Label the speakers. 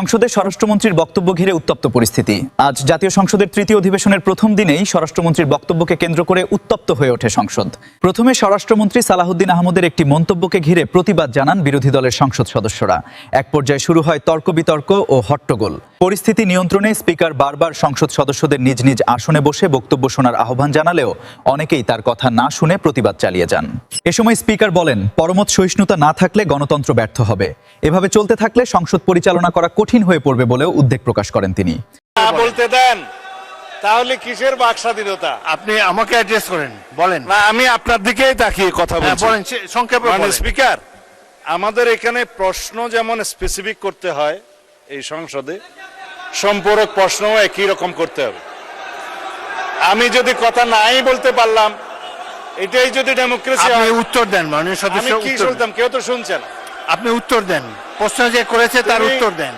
Speaker 1: সংসদে স্বরাষ্ট্রমন্ত্রীর বক্তব্য ঘিরে উত্তপ্ত পরিস্থিতি। আজ জাতীয় সংসদের তৃতীয় অধিবেশনের প্রথম দিনেই স্বরাষ্ট্রমন্ত্রীর বক্তব্যকে কেন্দ্র করে উত্তপ্ত হয়ে ওঠে সংসদ। প্রথমে স্বরাষ্ট্রমন্ত্রী সালাহউদ্দিন আহমদের একটি মন্তব্যকে ঘিরে প্রতিবাদ জানান বিরোধী দলের সংসদ সদস্যরা। এক পর্যায়ে শুরু হয় তর্ক বিতর্ক ও হট্টগোল। পরিস্থিতি নিয়ন্ত্রণে স্পিকার বারবার সংসদ সদস্যদের নিজ নিজ আসনে বসে বক্তব্য শোনার আহ্বান জানালেও অনেকেই তার কথা না শুনে প্রতিবাদ চালিয়ে যান। এ সময় স্পিকার বলেন, পরমত সহিষ্ণুতা না থাকলে গণতন্ত্র ব্যর্থ হবে। এভাবে চলতে থাকলে সংসদ পরিচালনা করা কঠিন হয়ে পড়বে বলেও উদ্বেগ প্রকাশ করেন তিনি।
Speaker 2: বলতে দেন, তাহলে কিসের বাক স্বাধীনতা?
Speaker 3: আপনি আমাকে অ্যাড্রেস করেন, বলেন।
Speaker 2: না, আমি আপনার দিকেই তাকিয়ে কথা বলছি।
Speaker 3: বলেন, সংক্ষেপে বলেন।
Speaker 2: স্পিকার, আমাদের এখানে প্রশ্ন যেমন স্পেসিফিক করতে হয়, এই সংসদে সম্পূরক প্রশ্নও একই রকম করতে হবে। আমি যদি কথা নাই বলতে পারলাম, এটাই যদি ডেমোক্রেসি
Speaker 3: আপনি
Speaker 2: হয়,
Speaker 3: উত্তর দেন, মাননীয়
Speaker 2: আমি
Speaker 3: সদস্য
Speaker 2: কি
Speaker 3: উত্তর দেন।
Speaker 2: শুনতাম? কেউ তো শুনছেন।
Speaker 3: আপনি উত্তর দেন, প্রশ্ন যে করেছে তার
Speaker 2: তুমি
Speaker 3: উত্তর দেন।